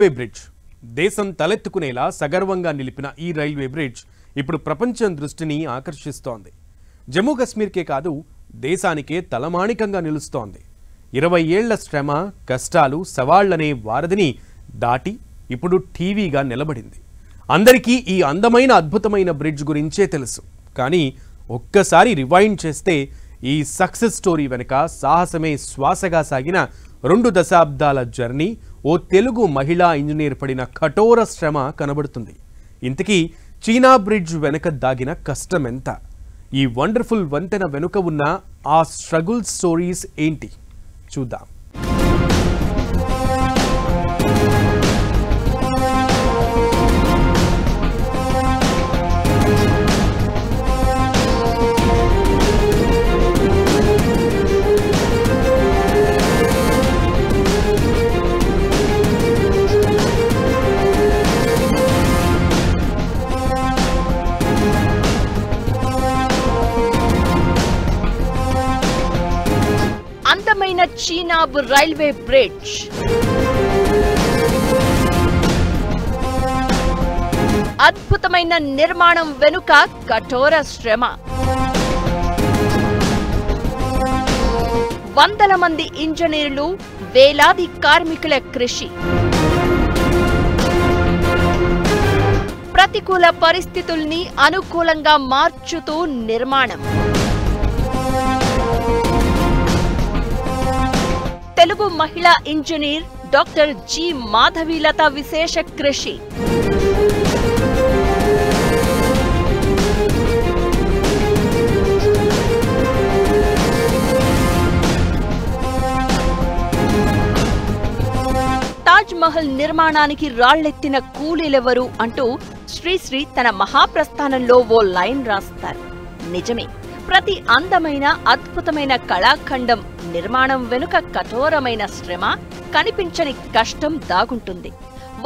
Bridge దేశం తలెత్తుకునేలా సగర్వంగా నిలిపిన ఈ రైల్వే బ్రిడ్జ్ ఇప్పుడు ప్రపంచం దృష్టిని ఆకర్షిస్తోంది. జమ్మూ కశ్మీర్కే కాదు దేశానికే తలమాణికంగా నిలుస్తోంది. 20 ఏళ్ల శ్రమ, కష్టాలు, సవాళ్లనే వారధిని దాటి ఇప్పుడు టీవీగా నిలబడింది. అందరికీ ఈ అందమైన అద్భుతమైన బ్రిడ్జ్ గురించే తెలుసు. కానీ ఒక్కసారి రివైండ్ చేస్తే ఈ సక్సెస్ స్టోరీ వెనుక సాహసమే శ్వాసగా సాగిన 2 దశాబ్దాల జర్నీ, ఓ తెలుగు మహిళా ఇంజనీర్ పడిన కఠోర శ్రమ కనబడుతుంది. ఇంతకీ చీనా బ్రిడ్జ్ వెనుక దాగిన కష్టం ఎంత? ఈ వండర్ఫుల్ వంతెన వెనుక ఉన్న ఆ స్ట్రగుల్ స్టోరీస్ ఏంటి? చూద్దాం. అందమైన చీనాబ్ రైల్వే బ్రిడ్జ్. అద్భుతమైన నిర్మాణం వెనుక కఠోర శ్రమ. వందల మంది ఇంజనీర్లు, వేలాది కార్మికుల కృషి. ప్రతికూల పరిస్థితుల్ని అనుకూలంగా మార్చుతూ నిర్మాణం. తెలుగు మహిళా ఇంజనీర్ డాక్టర్ జి మాధవీలత విశేష కృషి. తాజ్ మహల్ నిర్మాణానికి రాళ్లెత్తిన కూలీలెవరు అంటూ శ్రీశ్రీ తన మహాప్రస్థానంలో ఓ లైన్ రాస్తారు. నిజమే, ప్రతి అందమైన అద్భుతమైన కళాఖండం నిర్మాణం వెనుక కఠోరమైన శ్రమ, కనిపించని కష్టం దాగుంటుంది.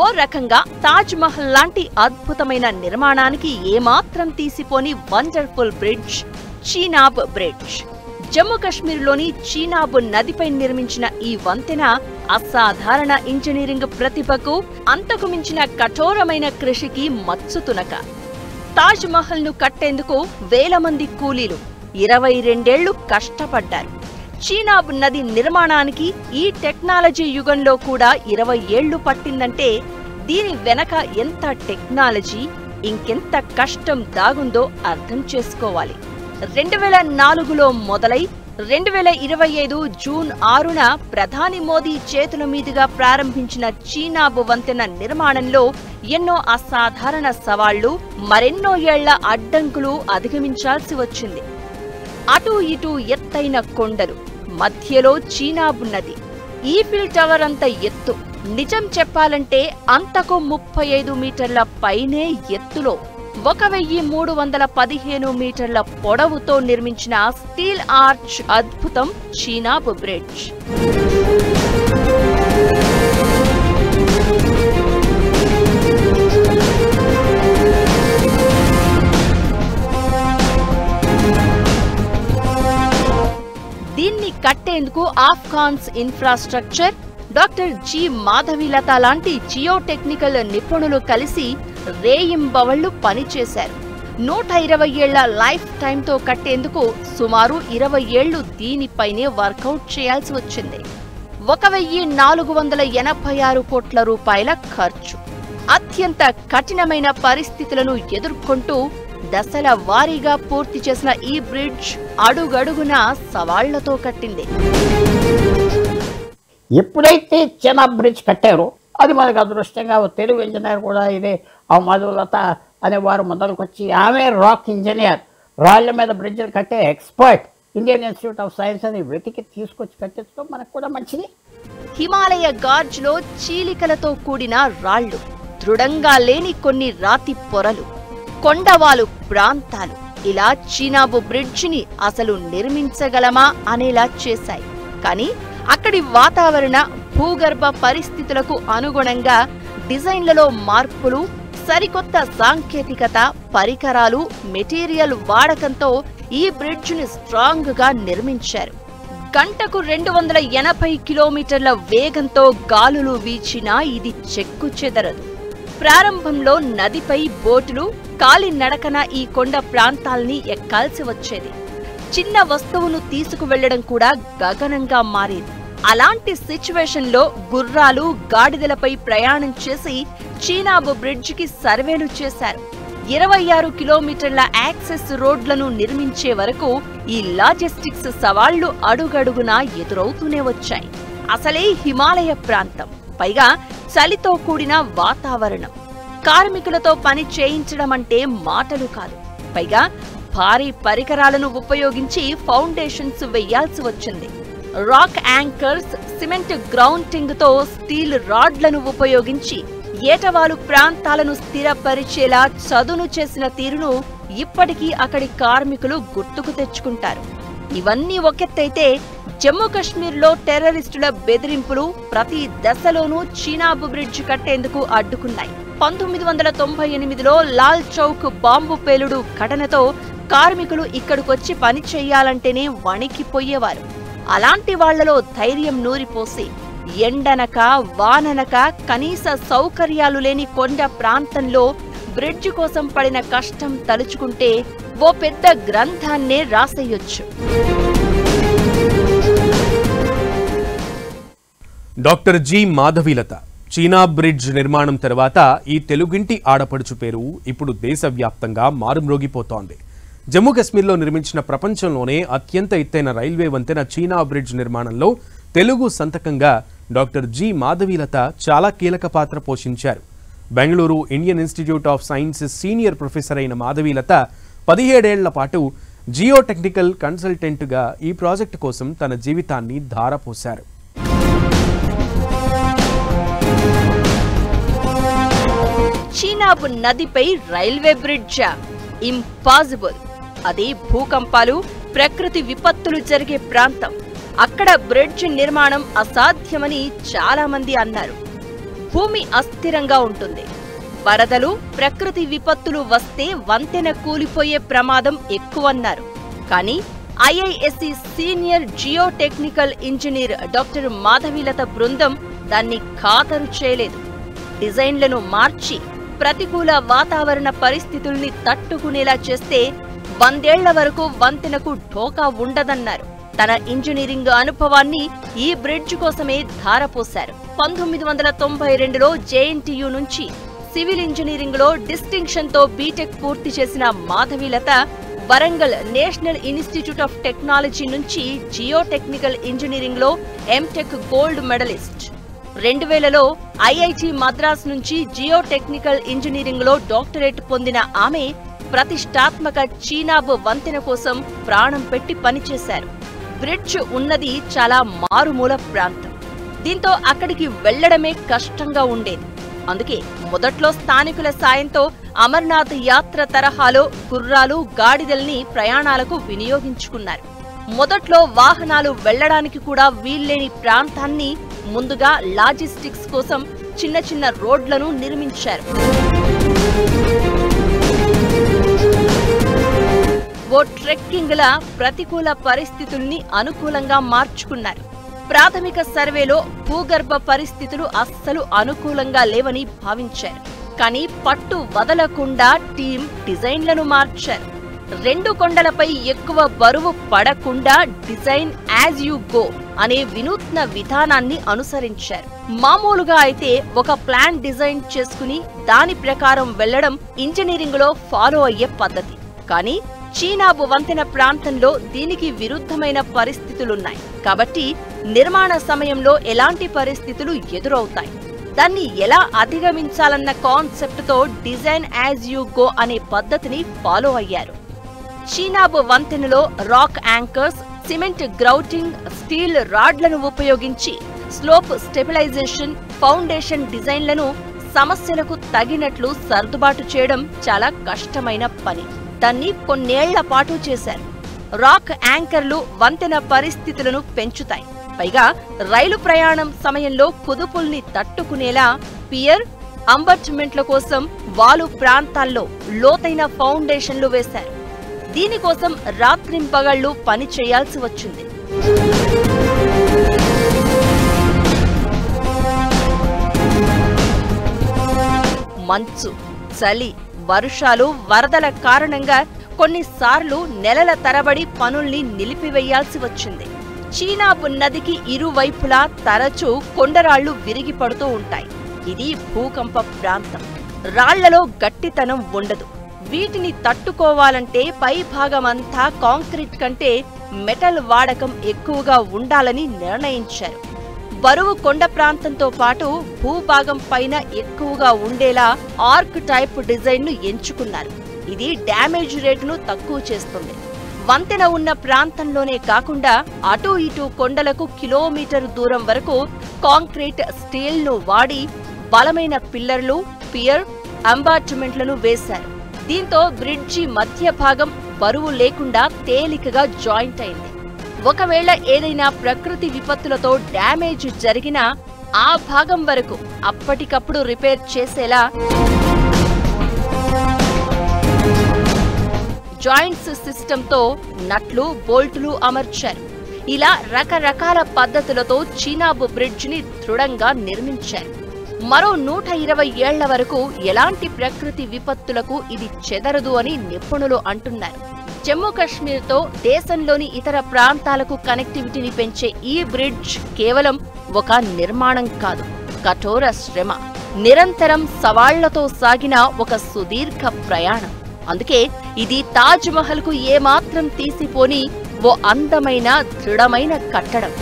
ఓ రకంగా తాజ్ మహల్ లాంటి అద్భుతమైన నిర్మాణానికి ఏమాత్రం తీసిపోని wonderful bridge Chenab bridge. Jammu కశ్మీర్లోని చీనాబ్ నదిపై నిర్మించిన ఈ వంతెన అసాధారణ ఇంజనీరింగ్ ప్రతిభకు, అంతకు మించిన కఠోరమైన కృషికి మచ్చుతునక. తాజ్ మహల్ ను కట్టేందుకు వేల మంది కూలీలు 22 ఏళ్లు కష్టపడ్డారు. చీనాబ్ నది నిర్మాణానికి ఈ టెక్నాలజీ యుగంలో కూడా 20 ఏళ్లు పట్టిందంటే దీని వెనక ఎంత టెక్నాలజీ, ఇంకెంత కష్టం దాగుందో అర్థం చేసుకోవాలి. 2004లో మొదలై 2025 జూన్ 6న ప్రధాని మోదీ చేతుల మీదుగా ప్రారంభించిన చీనాబ్ వంతెన నిర్మాణంలో ఎన్నో అసాధారణ సవాళ్లు, మరెన్నో ఏళ్ల అడ్డంకులు అధిగమించాల్సి వచ్చింది. అటూ ఇటూ ఎత్తైన కొండలు, మధ్యలో చీనాబ్ నది, ఈఫిల్ టవర్ అంత ఎత్తు. నిజం చెప్పాలంటే అంతకు 35 మీటర్ల పైనే ఎత్తులో 1315 మీటర్ల పొడవుతో నిర్మించిన స్టీల్ ఆర్చ్ అద్భుతం చీనాబ్ బ్రిడ్జ్. దీన్ని కట్టేందుకు ఆఫ్ఘాన్స్ ఇన్ఫ్రాస్ట్రక్చర్, డాక్టర్ జి మాధవీలత లాంటి జియోటెక్నికల్ నిపుణులు కలిసి రేయింబవళ్లు పనిచేశారు. 120 ఏళ్ల లైఫ్ టైంతో కట్టేందుకు సుమారు 20 ఏళ్లు దీనిపైనే వర్కౌట్ చేయాల్సి వచ్చింది. 1486 కోట్ల రూపాయల ఖర్చు. అత్యంత కఠినమైన పరిస్థితులను ఎదుర్కొంటూ దశల వారీగా పూర్తి చేసిన ఈ బ్రిడ్జ్ అడుగడుగున సవాళ్లతో కట్టింది. ఎప్పుడైతే చీనాబ్ బ్రిడ్జ్ కట్టారో అది మనకు అదృష్టంగా తెలుగు ఇంజనీర్ కూడా ఇదే ఆ మాధవీలత అనేవారు మొదలుకొచ్చి, ఆమె రాక్ ఇంజనీర్, రాళ్ల మీద బ్రిడ్జ్లు కట్టే expert, Indian institute of science అని వెతికి తీసుకొచ్చి కట్టించడం మనకు కూడా మంచిది. హిమాలయ గార్జ్లో చీలికలతో కూడిన రాళ్లు, దృఢంగా లేని కొన్ని రాతి పొరలు, కొండవాలు ప్రాంతాలు ఇలా చీనాబ్ బ్రిడ్జిని అసలు నిర్మించగలమా అనేలా చేశాయి. కానీ అక్కడి వాతావరణ, భూగర్భ పరిస్థితులకు అనుగుణంగా డిజైన్లలో మార్పులు, సరికొత్త సాంకేతికత, పరికరాలు, మెటీరియల్ వాడకంతో ఈ బ్రిడ్జిని స్ట్రాంగ్ గా నిర్మించారు. గంటకు 280 కిలోమీటర్ల వేగంతో గాలులు వీచినా ఇది చెక్కు చెదరదు. ప్రారంభంలో నదిపై బోటులు కాలినడకన ఈ కొండ ప్రాంతాల్ని ఎక్కాల్సి వచ్చేది. చిన్న వస్తువును తీసుకువెళ్లడం కూడా గగనంగా మారేది. అలాంటి సిచ్యువేషన్లో గుర్రాలు, గాడిదలపై ప్రయాణం చేసి చీనాబ్ బ్రిడ్జికి సర్వేలు చేశారు. 26 కిలోమీటర్ల యాక్సెస్ రోడ్లను నిర్మించే వరకు ఈ లాజిస్టిక్స్ సవాళ్లు అడుగడుగునా ఎదురవుతూనే వచ్చాయి. అసలే హిమాలయ ప్రాంతం, పైగా చలితో కూడిన వాతావరణం. కార్మికులతో పని చేయించడం అంటే మాటలు కాదు. పైగా భారీ పరికరాలను ఉపయోగించి ఫౌండేషన్స్ వెయ్యాల్సి వచ్చింది. రాక్ యాంకర్స్, సిమెంట్ గ్రౌంటింగ్ తో స్టీల్ రాడ్లను ఉపయోగించి ఏటవాలు ప్రాంతాలను స్థిరపరిచేలా చదును చేసిన తీరును ఇప్పటికీ అక్కడి కార్మికులు గుర్తుకు తెచ్చుకుంటారు. ఇవన్నీ ఒకెత్తైతే జమ్మూ కశ్మీర్లో టెర్రరిస్టుల బెదిరింపులు ప్రతి దశలోనూ చీనాబ్ బ్రిడ్జ్ కట్టేందుకు అడ్డుకున్నాయి. 1998లో లాల్ చౌక్ బాంబు పేలుడు ఘటనతో కార్మికులు ఇక్కడికొచ్చి పని చెయ్యాలంటేనే వణికిపోయేవారు. అలాంటి వాళ్లలో ధైర్యం నూరిపోసి ఎండనక వాననక కనీస సౌకర్యాలు లేని కొండ ప్రాంతంలో బ్రిడ్జ్ కోసం పడిన కష్టం తలుచుకుంటే ఓ పెద్ద గ్రంథాన్నే రాసేయొచ్చు. Doctor G Madhavilatha Chenab bridge నిర్మాణం తర్వాత ఈ తెలుగింటి ఆడపడుచు పేరు ఇప్పుడు దేశవ్యాప్తంగా మారుమ్రోగిపోతోంది. జమ్మూ కశ్మీర్లో నిర్మించిన ప్రపంచంలోనే అత్యంత ఎత్తైన రైల్వే వంతెన చీనాబ్ బ్రిడ్జ్ నిర్మాణంలో తెలుగు సంతకంగా డాక్టర్ జి మాధవీలత చాలా కీలక పాత్ర పోషించారు. Bengaluru Indian institute of sciences senior professor అయిన మాధవీలత 17 ఏళ్ల పాటు జియో టెక్నికల్ కన్సల్టెంట్గా ఈ ప్రాజెక్టు కోసం తన జీవితాన్ని ధారపోశారు. చీనాబ్ నదిపై రైల్వే బ్రిడ్జ్ ఇంపాసిబుల్. అది భూకంపాలు, ప్రకృతి విపత్తులు జరిగే ప్రాంతం. అక్కడ బ్రిడ్జ్ నిర్మాణం అసాధ్యమని చాలా మంది అన్నారు. భూమి అస్థిరంగా ఉంటుంది. వరదలు, ప్రకృతి విపత్తులు వస్తే వంతెన కూలిపోయే ప్రమాదం ఎక్కువన్నారు. కానీ IISc senior geo technical engineer doctor Madhavilatha బృందం దాన్ని ఖాతరు చేయలేదు. డిజైన్లను మార్చి ప్రతికూల వాతావరణ పరిస్థితుల్ని తట్టుకునేలా చేస్తే 100 ఏళ్ల వరకు వంతెనకు ఢోకా ఉండదన్నారు. తన ఇంజనీరింగ్ అనుభవాన్ని ఈ బ్రిడ్జ్ కోసమే ధారపోశారు. 1992లో జేఎన్టీయూ నుంచి సివిల్ ఇంజనీరింగ్ లో డిస్టింక్షన్ తో బీటెక్ పూర్తి చేసిన Madhavilatha Warangal national institute of technology నుంచి జియో టెక్నికల్ ఇంజనీరింగ్ లో MTech gold medallist. 2000లో IIT Madras నుంచి జియో టెక్నికల్ ఇంజనీరింగ్ లో డాక్టరేట్ పొందిన ఆమె ప్రతిష్టాత్మక చీనాబ్ వంతెన కోసం ప్రాణం పెట్టి పనిచేశారు. బ్రిడ్జ్ ఉన్నది చాలా మారుమూల ప్రాంతం. దీంతో అక్కడికి వెళ్లడమే కష్టంగా ఉండేది. అందుకే మొదట్లో స్థానికుల సాయంతో అమర్నాథ్ యాత్ర తరహాలో గుర్రాలు, గాడిదల్ని ప్రయాణాలకు వినియోగించుకున్నారు. మొదట్లో వాహనాలు వెళ్లడానికి కూడా వీల్లేని ప్రాంతాన్ని ముందుగా లాజిస్టిక్స్ కోసం చిన్న చిన్న రోడ్లను నిర్మించారు. ఓ ట్రెక్కింగ్ల ప్రతికూల పరిస్థితుల్ని అనుకూలంగా మార్చుకున్నారు. ప్రాథమిక సర్వేలో భూగర్భ పరిస్థితులు అస్సలు అనుకూలంగా లేవని భావించారు. కానీ పట్టు వదలకుండా టీం డిజైన్లను మార్చారు. 2 కొండలపై ఎక్కువ బరువు పడకుండా డిజైన్ యాజ్ యు గో అనే వినూత్న విధానాన్ని అనుసరించారు. మామూలుగా అయితే ఒక ప్లాన్ డిజైన్ చేసుకుని దాని ప్రకారం వెళ్లడం ఇంజనీరింగ్ లో ఫాలో అయ్యే పద్ధతి. కానీ చీనాబ్ వంతెన ప్రాంతంలో దీనికి విరుద్ధమైన పరిస్థితులున్నాయి. కాబట్టి నిర్మాణ సమయంలో ఎలాంటి పరిస్థితులు ఎదురవుతాయి, దాన్ని ఎలా అధిగమించాలన్న కాన్సెప్ట్ తో డిజైన్ యాజ్ యు గో అనే పద్ధతిని ఫాలో అయ్యారు. చీనాబ్ వంతెనలో rock anchors, cement grouting, steel రాడ్లను ఉపయోగించి స్లోప్ స్టెబిలైజేషన్, ఫౌండేషన్ డిజైన్లను సమస్యలకు తగినట్లు సర్దుబాటు చేయడం చాలా కష్టమైన పని. దాన్ని కొన్నేళ్ల పాటు చేశారు. రాక్ యాంకర్లు వంతెన పరిస్థితులను పెంచుతాయి. పైగా రైలు ప్రయాణం సమయంలో కుదుపుల్ని తట్టుకునేలా పియర్, అంబర్ట్మెంట్ల కోసం వాలు ప్రాంతాల్లో లోతైన ఫౌండేషన్లు వేశారు. దీనికోసం రాత్రింపగళ్లు పని చేయాల్సి వచ్చింది. మంచు, చలి, వర్షాలు, వరదల కారణంగా కొన్నిసార్లు నెలల తరబడి పనుల్ని నిలిపివేయాల్సి వచ్చింది. చీనాబ్ నదికి ఇరువైపులా తరచూ కొండరాళ్లు విరిగి పడుతూ ఉంటాయి. ఇది భూకంప ప్రాంతం. రాళ్లలో గట్టితనం ఉండదు. వీటిని తట్టుకోవాలంటే పై భాగమంతా కాంక్రీట్ కంటే మెటల్ వాడకం ఎక్కువగా ఉండాలని నిర్ణయించారు. బరువు కొండ ప్రాంతంతో పాటు భూభాగం పైన ఎక్కువగా ఉండేలా ఆర్క్ టైప్ డిజైన్ ను ఎంచుకున్నారు. ఇది డ్యామేజ్ రేటును తక్కువ చేస్తుంది. వంతెన ఉన్న ప్రాంతంలోనే కాకుండా అటూ ఇటూ కొండలకు కిలోమీటర్ దూరం వరకు కాంక్రీట్ స్టీల్ ను వాడి బలమైన పిల్లర్లు, పియర్, అంబార్ట్మెంట్లను వేశారు. దీంతో బ్రిడ్జి మధ్య భాగం బరువు లేకుండా తేలికగా జాయింట్ అయింది. ఒకవేళ ఏదైనా ప్రకృతి విపత్తులతో డ్యామేజ్ జరిగినా ఆ భాగం వరకు అప్పటికప్పుడు రిపేర్ చేసేలా జాయింట్స్ సిస్టంతో నట్లు, బోల్టులు అమర్చారు. ఇలా రకరకాల పద్ధతులతో చీనాబ్ బ్రిడ్జ్ ని దృఢంగా నిర్మించారు. మరో 120 ఏళ్ల వరకు ఎలాంటి ప్రకృతి విపత్తులకు ఇది చెదరదు అని నిపుణులు అంటున్నారు. జమ్మూ కశ్మీర్తో దేశంలోని ఇతర ప్రాంతాలకు కనెక్టివిటీని పెంచే ఈ బ్రిడ్జ్ కేవలం ఒక నిర్మాణం కాదు, కఠోర శ్రమ, నిరంతరం సవాళ్లతో సాగిన ఒక సుదీర్ఘ ప్రయాణం. అందుకే ఇది తాజ్ మహల్ కు ఏమాత్రం తీసిపోని ఓ అందమైన, దృఢమైన కట్టడం.